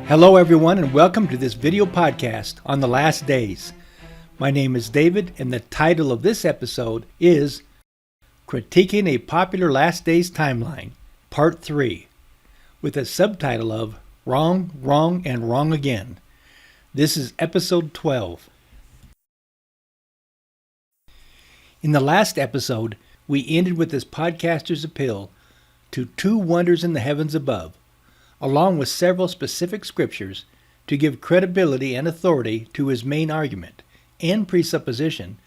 Hello everyone and welcome to this video podcast on the last days. My name is David and the title of this episode is Critiquing a Popular Last Days Timeline, Part 3, with a subtitle of Wrong, Wrong, and Wrong Again. This is episode 12. In the last episode, we ended with this podcaster's appeal to two wonders in the heavens above, along with several specific scriptures to give credibility and authority to his main argument and presupposition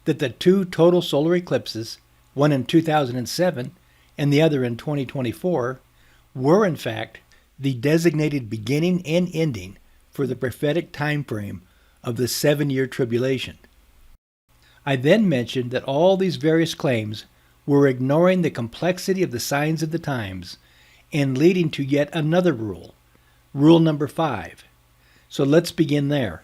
that the two total solar eclipses, one in 2007 and the other in 2024, were in fact the designated beginning and ending for the prophetic time frame of the 7-year tribulation. I then mentioned that all these various claims were ignoring the complexity of the signs of the times and leading to yet another rule, rule number 5. So let's begin there.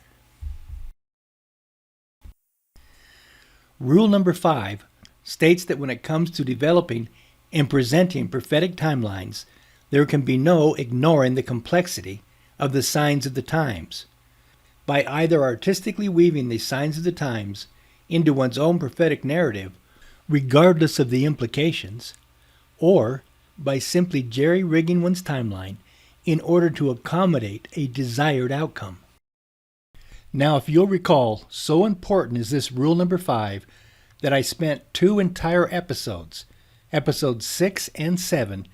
Rule number 5 states that when it comes to developing and presenting prophetic timelines, there can be no ignoring the complexity of the signs of the times. By either artistically weaving the signs of the times into one's own prophetic narrative, regardless of the implications, or by simply jerry-rigging one's timeline in order to accommodate a desired outcome. Now, if you'll recall, so important is this rule number 5 that I spent 2 entire episodes, episodes 6 and 7,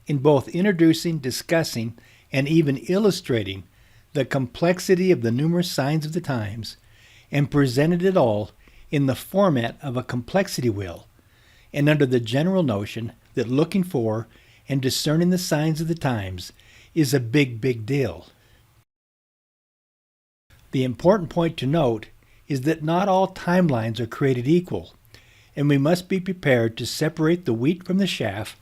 in both introducing, discussing, and even illustrating the complexity of the numerous signs of the times, and presented it all in the format of a complexity wheel, and under the general notion that looking for and discerning the signs of the times is a big deal. The important point to note is that not all timelines are created equal, and we must be prepared to separate the wheat from the chaff,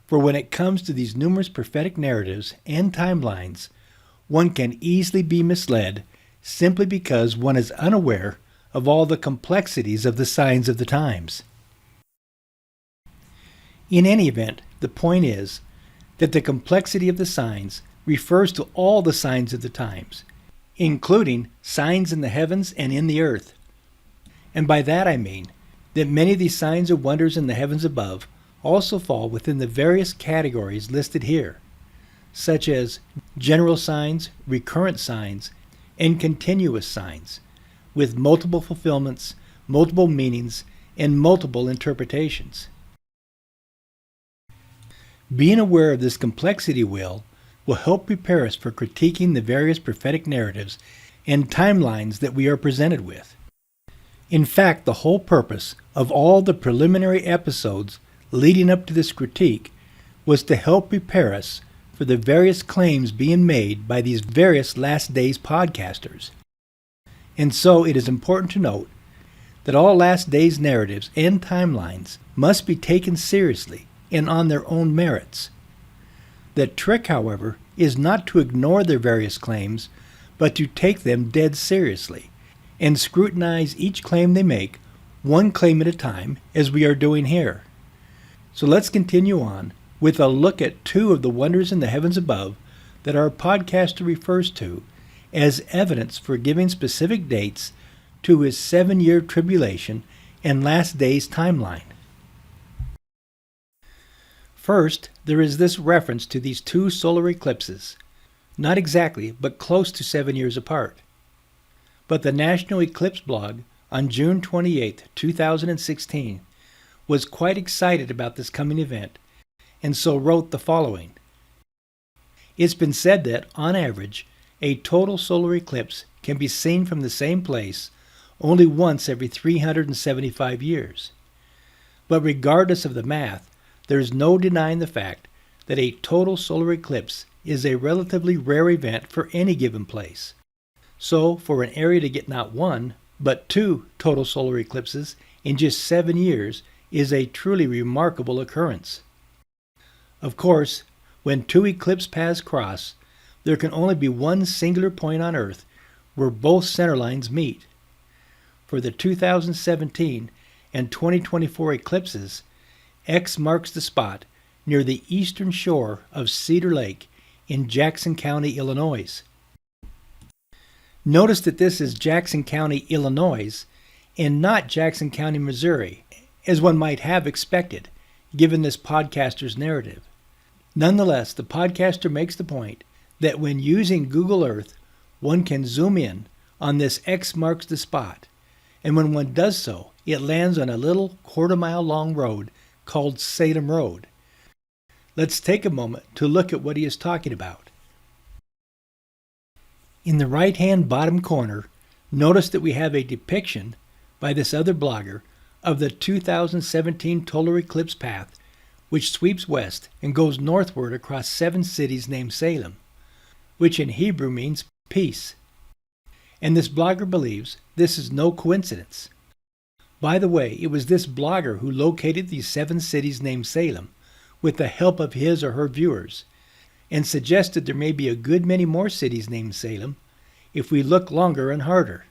for when it comes to these numerous prophetic narratives and timelines, one can easily be misled simply because one is unaware of all the complexities of the signs of the times. In any event, the point is that the complexity of the signs refers to all the signs of the times, including signs in the heavens and in the earth. And by that I mean that many of these signs or wonders in the heavens above also fall within the various categories listed here, such as general signs, recurrent signs, and continuous signs, with multiple fulfillments, multiple meanings, and multiple interpretations. Being aware of this complexity will help prepare us for critiquing the various prophetic narratives and timelines that we are presented with. In fact, the whole purpose of all the preliminary episodes leading up to this critique was to help prepare us for the various claims being made by these various last days podcasters. And so it is important to note that all last days narratives and timelines must be taken seriously and on their own merits. The trick, however, is not to ignore their various claims, but to take them dead seriously and scrutinize each claim they make, one claim at a time, as we are doing here. So let's continue on with a look at 2 of the wonders in the heavens above that our podcaster refers to as evidence for giving specific dates to his 7-year tribulation and last days timeline. First, there is this reference to these 2 solar eclipses, not exactly, but close to 7 years apart. But the National Eclipse blog on June 28, 2016, was quite excited about this coming event, and so wrote the following. It's been said that, on average, a total solar eclipse can be seen from the same place only once every 375 years. But regardless of the math, there is no denying the fact that a total solar eclipse is a relatively rare event for any given place. So, for an area to get not 1, but 2 total solar eclipses in just 7 years is a truly remarkable occurrence. Of course, when 2 eclipse paths cross, there can only be one singular point on Earth where both center lines meet. For the 2017 and 2024 eclipses, X marks the spot near the eastern shore of Cedar Lake in Jackson County, Illinois. Notice that this is Jackson County, Illinois, and not Jackson County, Missouri, as one might have expected, given this podcaster's narrative. Nonetheless, the podcaster makes the point that when using Google Earth, one can zoom in on this X marks the spot, and when one does so, it lands on a little quarter-mile long road called Salem Road. Let's take a moment to look at what he is talking about. In the right-hand bottom corner, notice that we have a depiction by this other blogger of the 2017 total eclipse path, which sweeps west and goes northward across 7 cities named Salem, which in Hebrew means peace. And this blogger believes this is no coincidence. By the way, it was this blogger who located these 7 cities named Salem with the help of his or her viewers, and suggested there may be a good many more cities named Salem if we look longer and harder.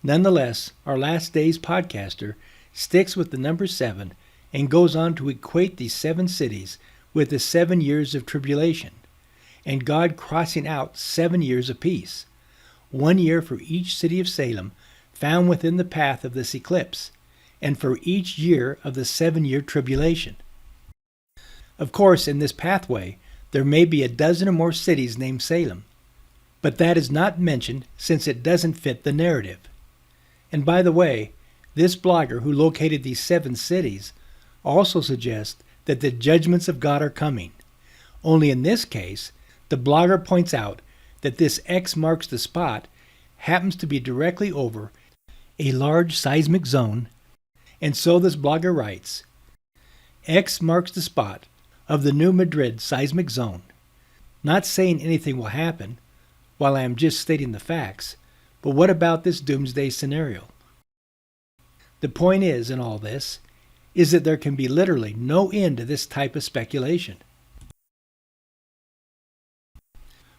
Nonetheless, our Last Days podcaster sticks with the number 7 and goes on to equate these 7 cities with the 7 years of tribulation, and God crossing out 7 years of peace, 1 year for each city of Salem found within the path of this eclipse, and for each year of the 7-year tribulation. Of course, in this pathway, there may be a dozen or more cities named Salem, but that is not mentioned since it doesn't fit the narrative. And by the way, this blogger who located these 7 cities also suggests that the judgments of God are coming. Only in this case, the blogger points out that this X marks the spot happens to be directly over a large seismic zone, and so this blogger writes, X marks the spot of the New Madrid seismic zone. Not saying anything will happen, while I am just stating the facts, but what about this doomsday scenario? The point is, in all this, is that there can be literally no end to this type of speculation.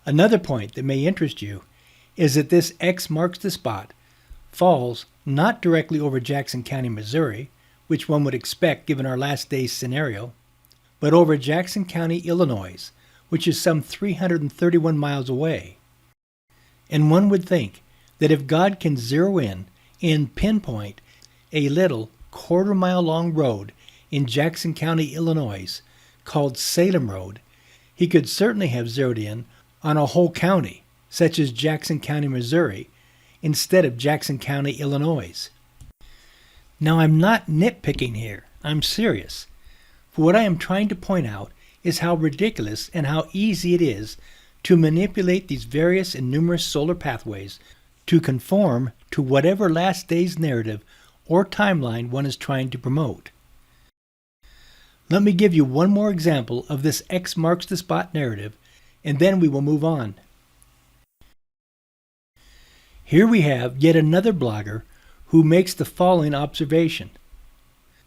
Another point that may interest you is that this X marks the spot falls not directly over Jackson County, Missouri, which one would expect given our Last Days scenario, but over Jackson County, Illinois, which is some 331 miles away. And one would think that if God can zero in and pinpoint a little quarter-mile long road in Jackson County, Illinois, called Salem Road, he could certainly have zeroed in on a whole county, such as Jackson County, Missouri, instead of Jackson County, Illinois. Now, I'm not nitpicking here. I'm serious. For what I am trying to point out is how ridiculous and how easy it is to manipulate these various and numerous solar pathways to conform to whatever Last Days narrative or timeline one is trying to promote. Let me give you one more example of this X marks the spot narrative, and then we will move on. Here we have yet another blogger who makes the following observation.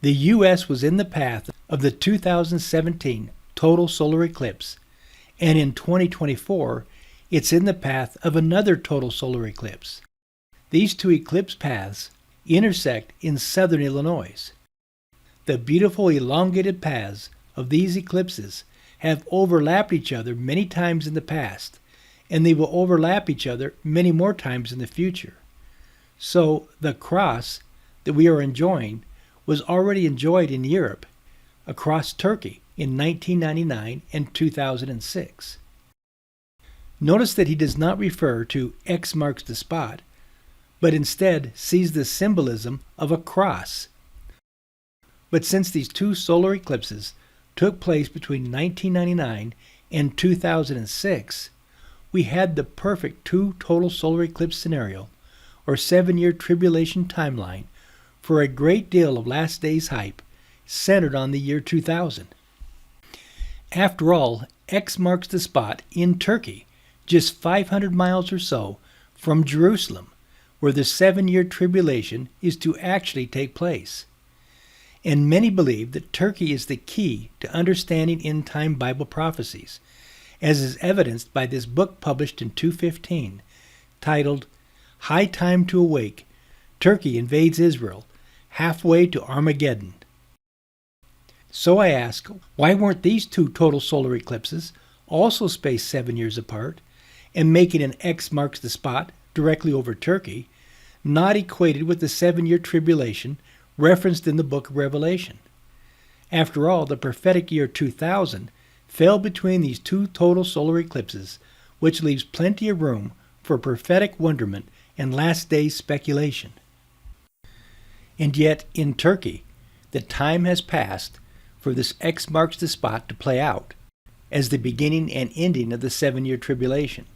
The U.S. was in the path of the 2017 total solar eclipse, and in 2024, it's in the path of another total solar eclipse. These two eclipse paths intersect in southern Illinois. The beautiful elongated paths of these eclipses have overlapped each other many times in the past, and they will overlap each other many more times in the future. So the cross that we are enjoying was already enjoyed in Europe, across Turkey in 1999 and 2006. Notice that he does not refer to X marks the spot, but instead sees the symbolism of a cross. But since these two solar eclipses took place between 1999 and 2006, we had the perfect two total solar eclipse scenario, or 7-year tribulation timeline, for a great deal of Last Days hype centered on the year 2000. After all, X marks the spot in Turkey, just 500 miles or so from Jerusalem, where the 7-year tribulation is to actually take place. And many believe that Turkey is the key to understanding end-time Bible prophecies, as is evidenced by this book published in 2015, titled High Time to Awake, Turkey Invades Israel, Halfway to Armageddon. So I ask, why weren't these two total solar eclipses also spaced 7 years apart, and making an X marks the spot directly over Turkey, not equated with the 7-year tribulation referenced in the book of Revelation. After all, the prophetic year 2000 fell between these two total solar eclipses, which leaves plenty of room for prophetic wonderment and last days speculation. And yet, in Turkey, the time has passed for this X marks the spot to play out as the beginning and ending of the 7-year tribulation.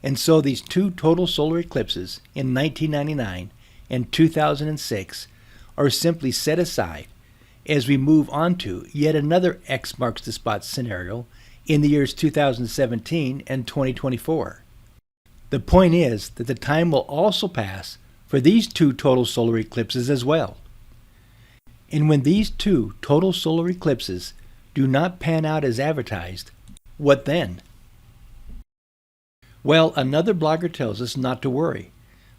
And so these two total solar eclipses in 1999 and 2006 are simply set aside as we move on to yet another X marks the spot scenario in the years 2017 and 2024. The point is that the time will also pass for these two total solar eclipses as well. And when these two total solar eclipses do not pan out as advertised, what then? Well, another blogger tells us not to worry,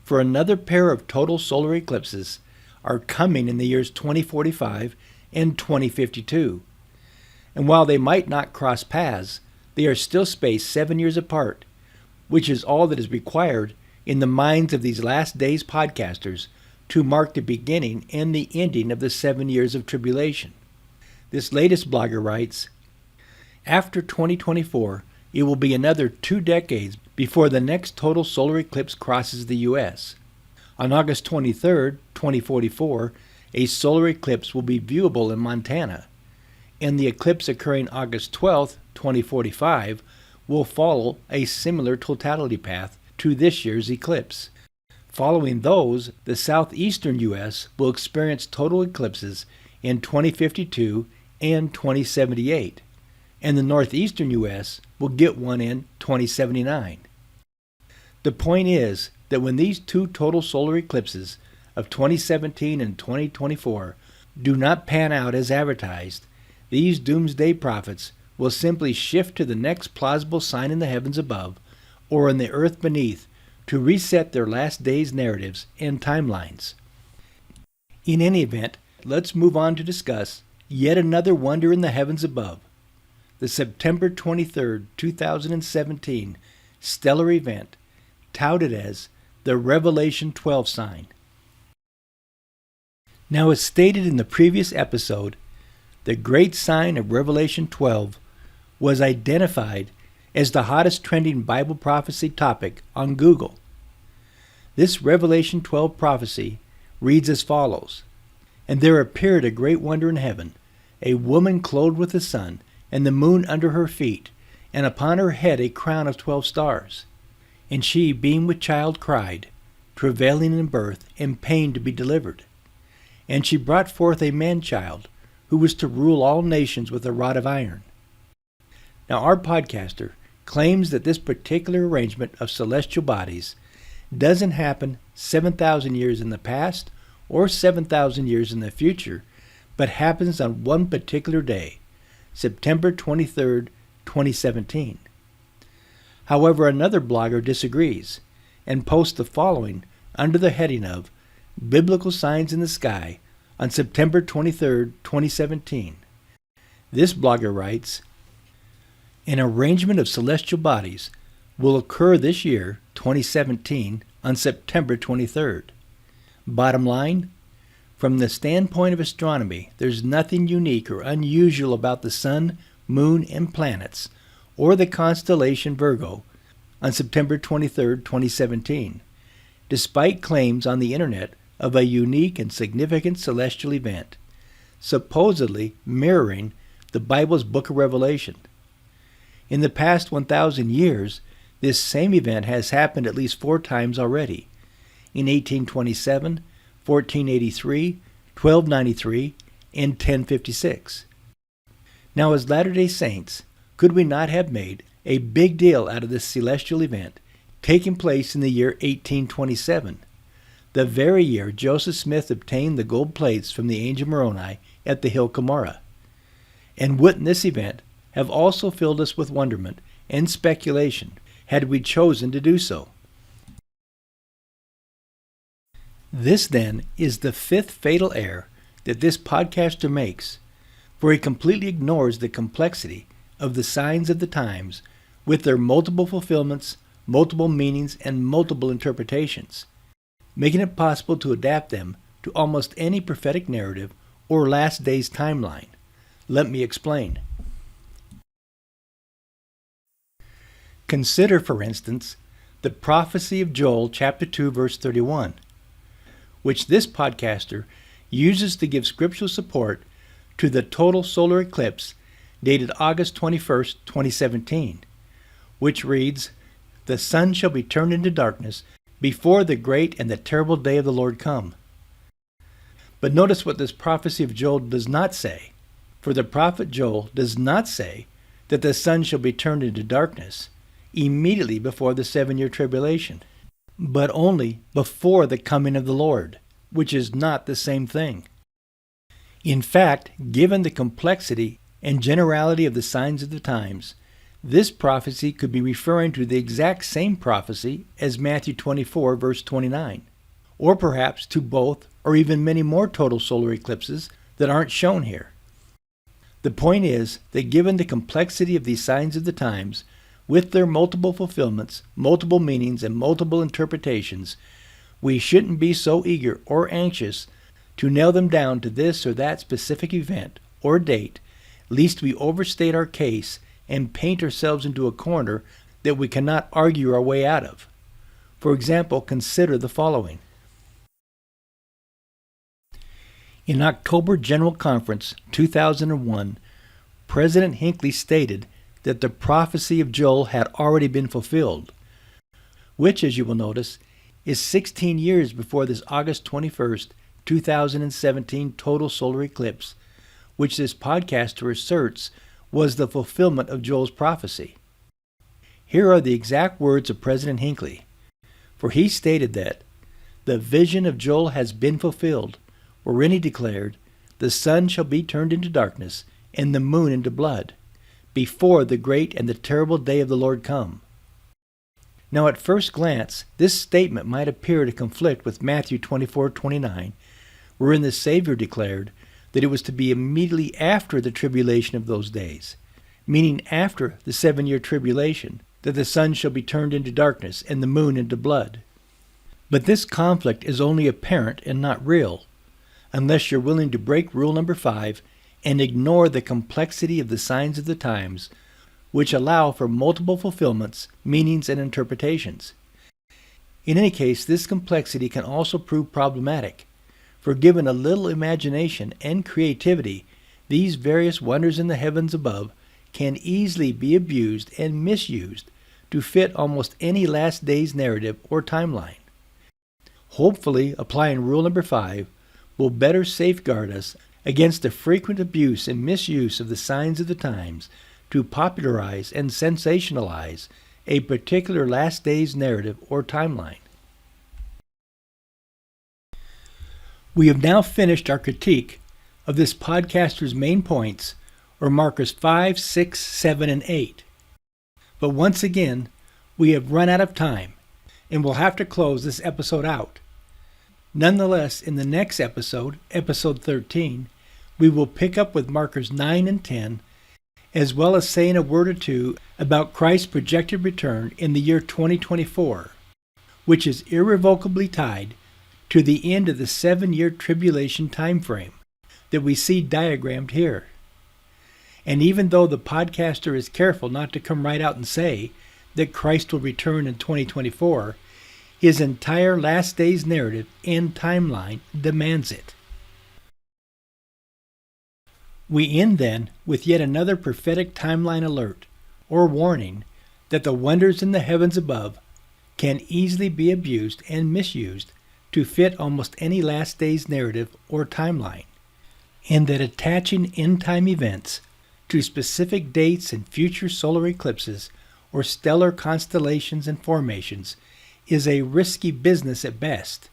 for another pair of total solar eclipses are coming in the years 2045 and 2052. And while they might not cross paths, they are still spaced 7 years apart, which is all that is required in the minds of these last days podcasters to mark the beginning and the ending of the 7 years of tribulation. This latest blogger writes, after 2024, it will be another 2 decades before the next total solar eclipse crosses the U.S. On August 23, 2044, a solar eclipse will be viewable in Montana, and the eclipse occurring August 12, 2045, will follow a similar totality path to this year's eclipse. Following those, the southeastern U.S. will experience total eclipses in 2052 and 2078, and the northeastern U.S. will get one in 2079. The point is that when these two total solar eclipses of 2017 and 2024 do not pan out as advertised, these doomsday prophets will simply shift to the next plausible sign in the heavens above or in the earth beneath to reset their last days narratives and timelines. In any event, let's move on to discuss yet another wonder in the heavens above, the September 23, 2017 stellar event touted as the Revelation 12 sign. Now, as stated in the previous episode, the great sign of Revelation 12 was identified as the hottest trending Bible prophecy topic on Google. This Revelation 12 prophecy reads as follows, "And there appeared a great wonder in heaven, a woman clothed with the sun, and the moon under her feet, and upon her head a crown of 12 stars. And she, being with child, cried, travailing in birth, and pain to be delivered. And she brought forth a man-child, who was to rule all nations with a rod of iron." Now, our podcaster claims that this particular arrangement of celestial bodies doesn't happen 7,000 years in the past or 7,000 years in the future, but happens on one particular day, September 23, 2017. However, another blogger disagrees and posts the following under the heading of Biblical Signs in the Sky on September 23, 2017. This blogger writes, "An arrangement of celestial bodies will occur this year, 2017, on September 23rd. Bottom line, from the standpoint of astronomy, there's nothing unique or unusual about the sun, moon, and planets, or the constellation Virgo on September 23rd, 2017, despite claims on the internet of a unique and significant celestial event, supposedly mirroring the Bible's book of Revelation. In the past 1,000 years, this same event has happened at least 4 times already, in 1827, 1483, 1293, and 1056. Now, as Latter-day Saints, could we not have made a big deal out of this celestial event taking place in the year 1827, the very year Joseph Smith obtained the gold plates from the angel Moroni at the hill Cumorah? And wouldn't this event have also filled us with wonderment and speculation had we chosen to do so? This, then, is the 5th fatal error that this podcaster makes, for he completely ignores the complexity of the signs of the times with their multiple fulfillments, multiple meanings, and multiple interpretations, making it possible to adapt them to almost any prophetic narrative or last days timeline. Let me explain. Consider, for instance, the prophecy of Joel chapter 2 verse 31, which this podcaster uses to give scriptural support to the total solar eclipse dated August 21st, 2017, which reads, "The sun shall be turned into darkness before the great and the terrible day of the Lord come." But notice what this prophecy of Joel does not say. For the prophet Joel does not say that the sun shall be turned into darkness immediately before the 7-year tribulation, but only before the coming of the Lord, which is not the same thing. In fact, given the complexity and generality of the signs of the times, this prophecy could be referring to the exact same prophecy as Matthew 24 verse 29, or perhaps to both or even many more total solar eclipses that aren't shown here. The point is that given the complexity of these signs of the times, with their multiple fulfillments, multiple meanings, and multiple interpretations, we shouldn't be so eager or anxious to nail them down to this or that specific event or date, lest we overstate our case and paint ourselves into a corner that we cannot argue our way out of. For example, consider the following. In October General Conference 2001, President Hinckley stated that the prophecy of Joel had already been fulfilled, which, as you will notice, is 16 years before this August 21st, 2017 total solar eclipse, which this podcaster asserts was the fulfillment of Joel's prophecy. Here are the exact words of President Hinckley, for he stated that the vision of Joel has been fulfilled, wherein he declared, "The sun shall be turned into darkness, and the moon into blood, before the great and the terrible day of the Lord come." Now at first glance, this statement might appear to conflict with Matthew 24:29, wherein the Savior declared that it was to be immediately after the tribulation of those days, meaning after the 7-year tribulation, that the sun shall be turned into darkness and the moon into blood. But this conflict is only apparent and not real, unless you're willing to break rule number 5 and ignore the complexity of the signs of the times, which allow for multiple fulfillments, meanings, and interpretations. In any case, this complexity can also prove problematic, for given a little imagination and creativity, these various wonders in the heavens above can easily be abused and misused to fit almost any last days narrative or timeline. Hopefully, applying rule number 5 will better safeguard us against the frequent abuse and misuse of the signs of the times to popularize and sensationalize a particular last days narrative or timeline. We have now finished our critique of this podcaster's main points, or markers 5, 6, 7, and 8. But once again, we have run out of time, and we'll have to close this episode out. Nonetheless, in the next episode, episode 13, we will pick up with markers 9 and 10, as well as saying a word or two about Christ's projected return in the year 2024, which is irrevocably tied to the end of the 7-year tribulation time frame that we see diagrammed here. And even though the podcaster is careful not to come right out and say that Christ will return in 2024, his entire last days narrative and timeline demands it. We end then with yet another prophetic timeline alert, or warning, that the wonders in the heavens above can easily be abused and misused to fit almost any last days narrative or timeline, and that attaching end-time events to specific dates and future solar eclipses or stellar constellations and formations is a risky business at best,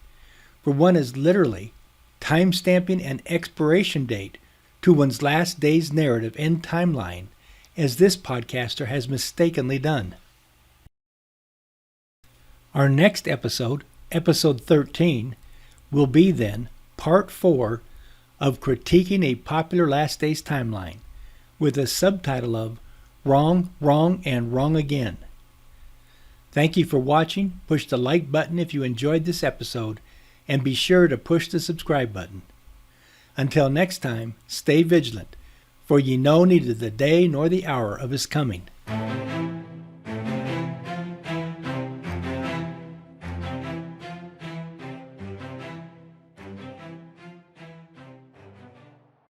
for one is literally time-stamping an expiration date to one's last day's narrative and timeline, as this podcaster has mistakenly done. Our next episode, episode 13, will be then part 4 of critiquing a popular last days timeline, with a subtitle of Wrong, wrong, and wrong again. Thank you for watching. Push the like button if you enjoyed this episode, and be sure to push the subscribe button. Until next time, stay vigilant, for ye know neither the day nor the hour of his coming.